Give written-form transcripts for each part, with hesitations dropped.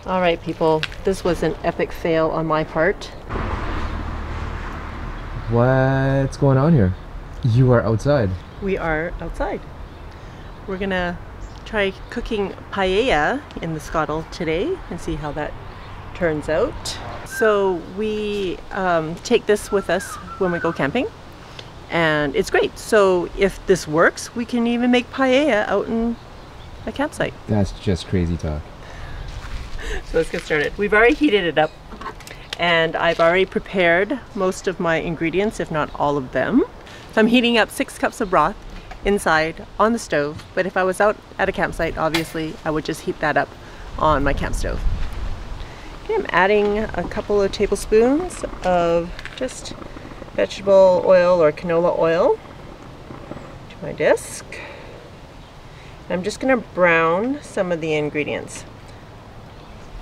All right, people, this was an epic fail on my part. What's going on here? You are outside. We are outside. We're gonna try cooking paella in the scuttle today and see how that turns out. So we take this with us when we go camping, and it's great. So if this works, we can even make paella out in a campsite. That's just crazy talk. So let's get started. We've already heated it up, and I've already prepared most of my ingredients, if not all of them. So I'm heating up 6 cups of broth inside on the stove, but if I was out at a campsite, obviously I would just heat that up on my camp stove. Okay, I'm adding a couple of tablespoons of just vegetable oil or canola oil to my disc. I'm just going to brown some of the ingredients.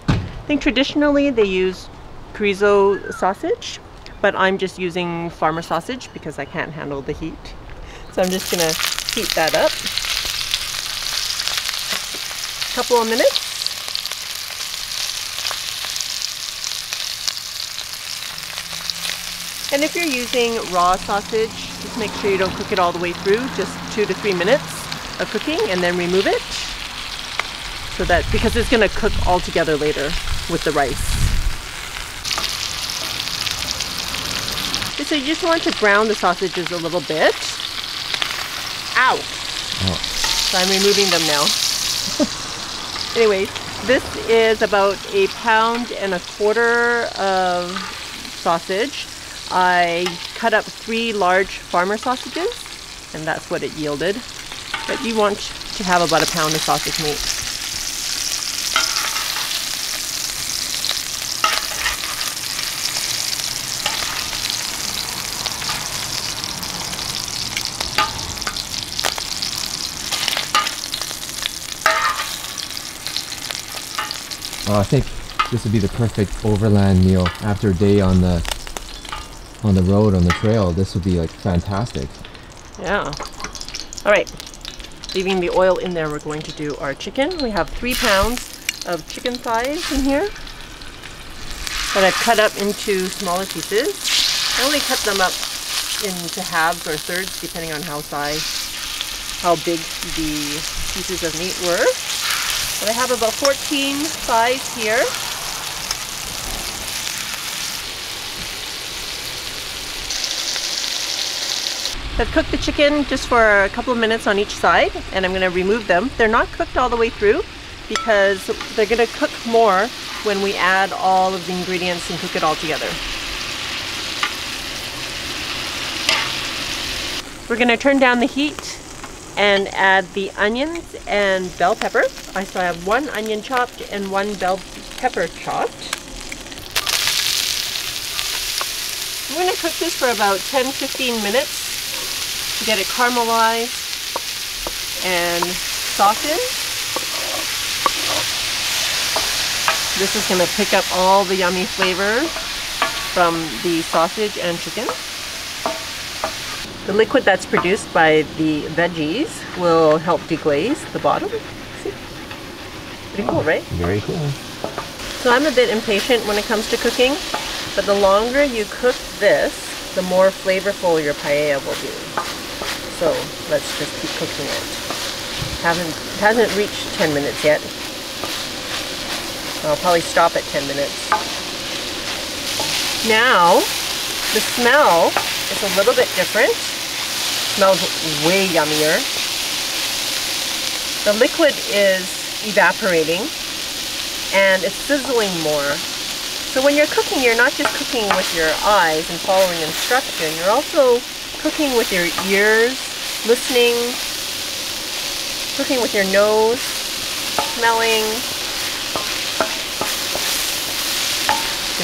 I think traditionally they use chorizo sausage, but I'm just using farmer sausage because I can't handle the heat. So I'm just going to heat that up a couple of minutes. And if you're using raw sausage, just make sure you don't cook it all the way through, just 2 to 3 minutes of cooking and then remove it. So that, because it's going to cook all together later with the rice. So you just want to brown the sausages a little bit. Ow! Oh. So I'm removing them now. Anyways, this is about 1.25 pounds of sausage. I cut up 3 large farmer sausages, and that's what it yielded. But you want to have about 1 pound of sausage meat. Oh, I think this would be the perfect overland meal after a day on the road, on the trail. This would be like fantastic. Yeah. All right. Leaving the oil in there, we're going to do our chicken. We have 3 pounds of chicken thighs in here that I've cut up into smaller pieces. I only cut them up into halves or thirds depending on how big the pieces of meat were. But I have about 14 thighs here. I've cooked the chicken just for a couple of minutes on each side, and I'm going to remove them. They're not cooked all the way through because they're going to cook more when we add all of the ingredients and cook it all together. We're going to turn down the heat and add the onions and bell pepper. So I have 1 onion chopped and 1 bell pepper chopped. I'm going to cook this for about 10-15 minutes to get it caramelized and softened. This is going to pick up all the yummy flavor from the sausage and chicken. The liquid that's produced by the veggies will help deglaze the bottom. See? Pretty cool, right? Very cool. So I'm a bit impatient when it comes to cooking, but the longer you cook this, the more flavorful your paella will be. So let's just keep cooking it. It hasn't reached 10 minutes yet. I'll probably stop at 10 minutes. Now, the smell is a little bit different. Smells way yummier. The liquid is evaporating and it's sizzling more. So when you're cooking, you're not just cooking with your eyes and following instruction, you're also cooking with your ears, listening, cooking with your nose, smelling,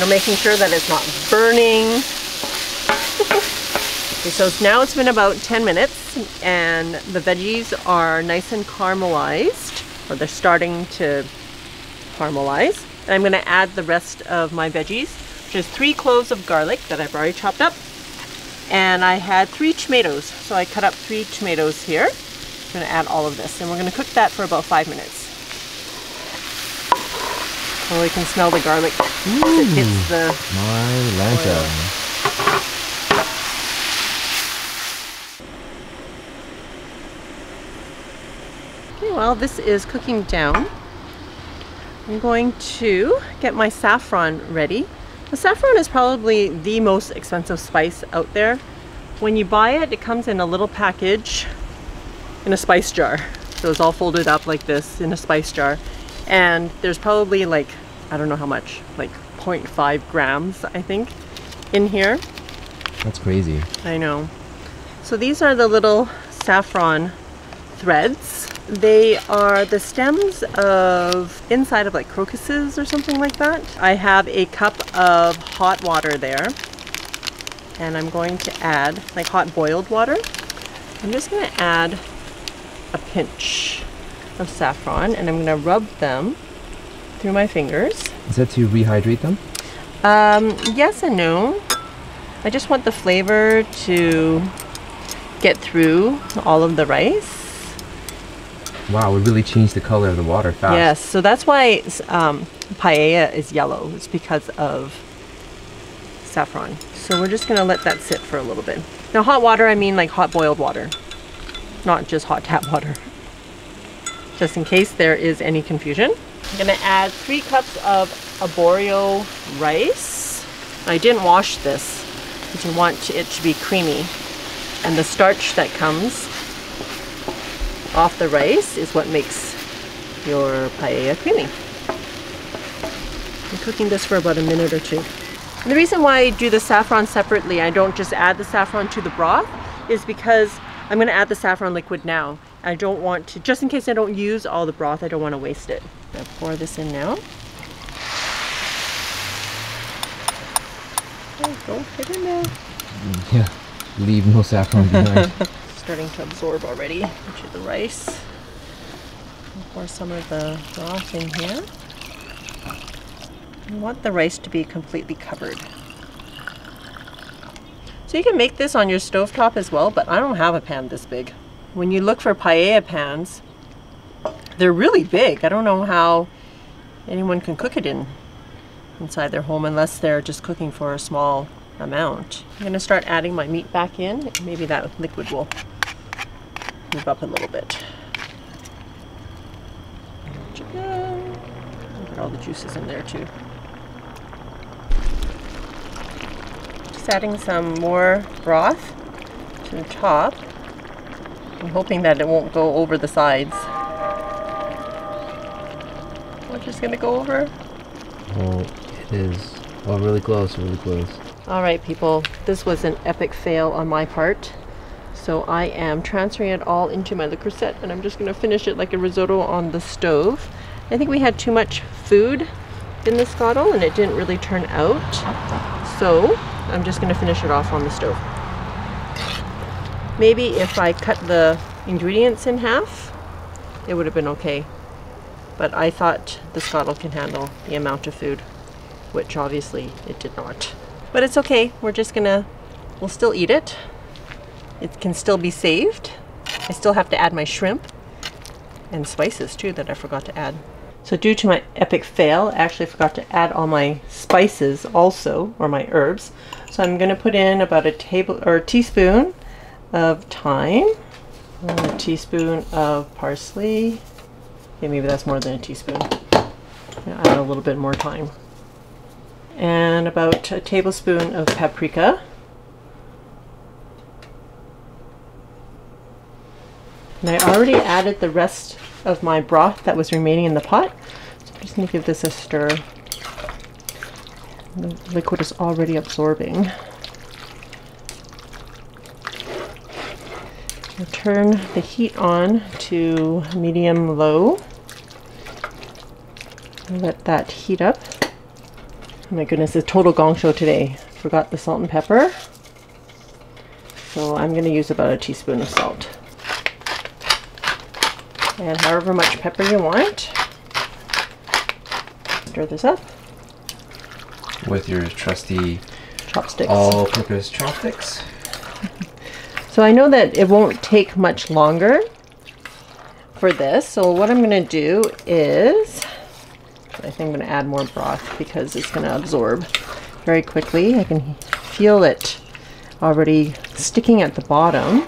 making sure that it's not burning. Okay, so now it's been about 10 minutes and the veggies are nice and caramelized, or they're starting to caramelize. And I'm going to add the rest of my veggies, which is 3 cloves of garlic that I've already chopped up. And I had 3 tomatoes, so I cut up 3 tomatoes here. I'm going to add all of this, and we're going to cook that for about 5 minutes. Oh, I can smell the garlic as it hits the my Lanta. Okay, well, this is cooking down. I'm going to get my saffron ready. The saffron is probably the most expensive spice out there. When you buy it, it comes in a little package in a spice jar. So it's all folded up like this in a spice jar. And there's probably like, I don't know how much, like 0.5 grams, I think, in here. That's crazy. I know. So these are the little saffron threads. They are the stems of inside of like crocuses or something like that. I have a cup of hot water there, and I'm going to add like hot boiled water. I'm just going to add a pinch of saffron, and I'm going to rub them through my fingers. Is that to rehydrate them? Yes and no. I just want the flavor to get through all of the rice. Wow, it really changed the color of the water fast. Yes, so that's why paella is yellow. It's because of saffron. So we're just going to let that sit for a little bit. Now hot water, I mean like hot boiled water, not just hot tap water. Just in case there is any confusion. I'm going to add 3 cups of arborio rice. I didn't wash this because you want it to be creamy. And the starch that comes off the rice is what makes your paella creamy. I'm cooking this for about a minute or 2. And the reason why I do the saffron separately, I don't just add the saffron to the broth, is because I'm going to add the saffron liquid now. I don't want to, just in case I don't use all the broth, I don't want to waste it. I'm going to pour this in now. There you go, get in there. Yeah, leave no saffron behind. Starting to absorb already into the rice. I'll pour some of the broth in here. I want the rice to be completely covered. So you can make this on your stovetop as well, but I don't have a pan this big. When you look for paella pans, they're really big. I don't know how anyone can cook it inside their home unless they're just cooking for a small amount. I'm going to start adding my meat back in. Maybe that liquid will move up a little bit. Chicken. Put all the juices in there too. Just adding some more broth to the top. I'm hoping that it won't go over the sides. We're just going to go over. Oh, it is. Oh, really close, really close. All right, people, this was an epic fail on my part. So I am transferring it all into my liquor set, and I'm just going to finish it like a risotto on the stove. I think we had too much food in the scuttle and it didn't really turn out. So I'm just going to finish it off on the stove. Maybe if I cut the ingredients in half, it would have been okay. But I thought the scuttle can handle the amount of food, which obviously it did not. But it's okay, we'll still eat it. It can still be saved. I still have to add my shrimp and spices too that I forgot to add. So due to my epic fail, I actually forgot to add all my spices also, or my herbs. So I'm gonna put in about a teaspoon of thyme, a teaspoon of parsley. Okay, maybe that's more than a teaspoon. I'll add a little bit more thyme. And about a tablespoon of paprika. And I already added the rest of my broth that was remaining in the pot. So I'm just going to give this a stir. The liquid is already absorbing. I'll turn the heat on to medium-low. Let that heat up. Oh my goodness, it's a total gong show today. Forgot the salt and pepper. So I'm going to use about a teaspoon of salt. And however much pepper you want. Stir this up. With your trusty chopsticks. All-purpose chopsticks. So I know that it won't take much longer for this. So what I'm going to do is, I I'm going to add more broth because it's going to absorb very quickly. I can feel it already sticking at the bottom.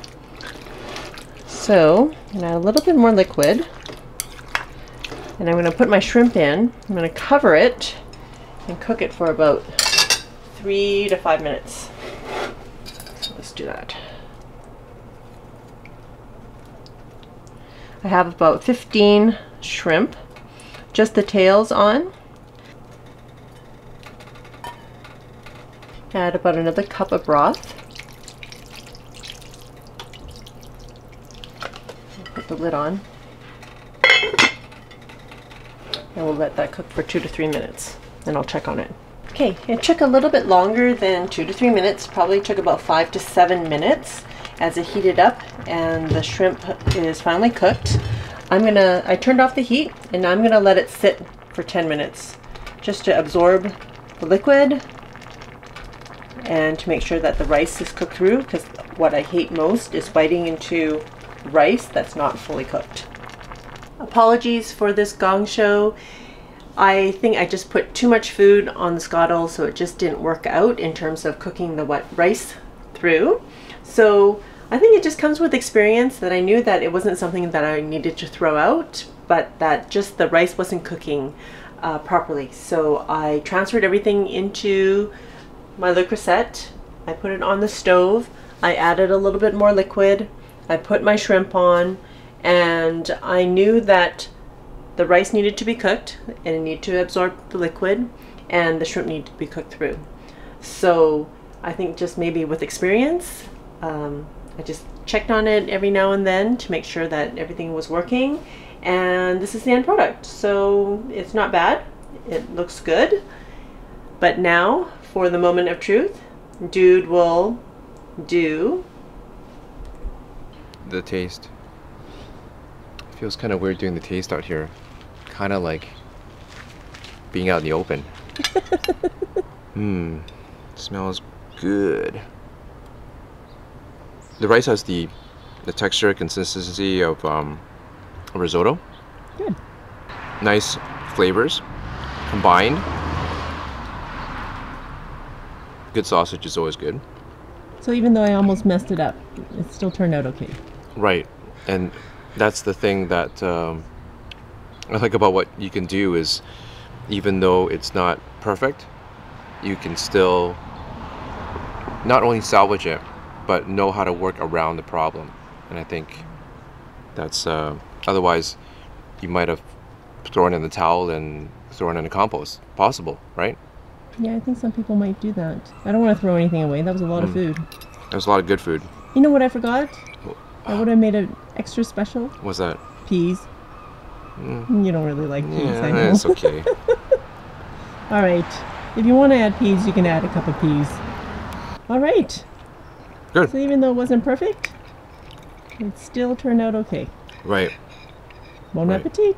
So I'm going to add a little bit more liquid. And I'm going to put my shrimp in. I'm going to cover it and cook it for about 3 to 5 minutes. So let's do that. I have about 15 shrimp, just the tails on. Add about another cup of broth. Put the lid on. And we'll let that cook for 2 to 3 minutes. Then I'll check on it. Okay, it took a little bit longer than 2 to 3 minutes. Probably took about 5 to 7 minutes as it heated up and the shrimp is finally cooked. I turned off the heat and I'm gonna let it sit for 10 minutes just to absorb the liquid and to make sure that the rice is cooked through, because what I hate most is biting into rice that's not fully cooked. Apologies for this gong show. I think I just put too much food on the scuttle, so it just didn't work out in terms of cooking the wet rice through. So I think it just comes with experience that I knew that it wasn't something that I needed to throw out, but that just the rice wasn't cooking properly. So I transferred everything into my Le Creuset. I put it on the stove. I added a little bit more liquid. I put my shrimp on, and I knew that the rice needed to be cooked and it needed to absorb the liquid, and the shrimp needed to be cooked through. So I think just maybe with experience, I just checked on it every now and then to make sure that everything was working, and this is the end product. So it's not bad, it looks good. But now for the moment of truth, Dude will do the taste. It feels kind of weird doing the taste out here. Kind of like being out in the open. Smells good. The rice has the texture, consistency of a risotto. Good. Nice flavors combined. Good sausage is always good. So even though I almost messed it up, it still turned out okay. Right, and that's the thing that I like about what you can do is, even though it's not perfect, you can still not only salvage it, but know how to work around the problem. And I think that's otherwise you might have thrown in the towel and thrown in the compost. Possible, right? Yeah, I think some people might do that. I don't want to throw anything away. That was a lot of food. That was a lot of good food. You know what I forgot? I would have made an extra special. What's that? Peas. You don't really like peas, I know. It's okay. All right. If you want to add peas, you can add a cup of peas. All right. Good. So even though it wasn't perfect, it still turned out okay. Right. Bon appetit.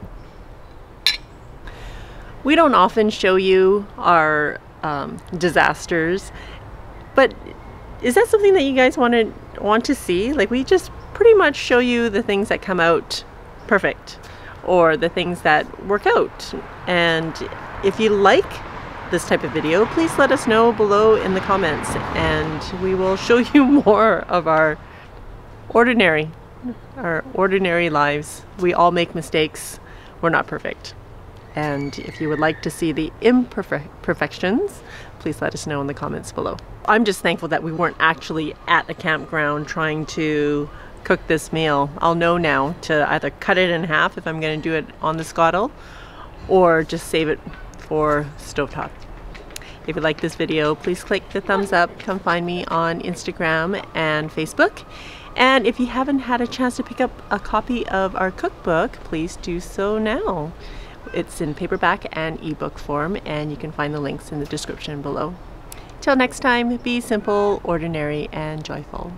We don't often show you our disasters, but is that something that you guys want to see? Like, we just pretty much show you the things that come out perfect, or the things that work out. And if you like this type of video, please let us know below in the comments, and we will show you more of our ordinary lives. We all make mistakes. We're not perfect. And if you would like to see the imperfections, please let us know in the comments below. I'm just thankful that we weren't actually at a campground trying to cook this meal. I'll know now to either cut it in half if I'm going to do it on the scuttle, or just save it for stovetop. If you like this video, please click the thumbs up. Come find me on Instagram and Facebook. And if you haven't had a chance to pick up a copy of our cookbook, please do so now. It's in paperback and ebook form, and you can find the links in the description below. Till next time, be simple, ordinary, and joyful.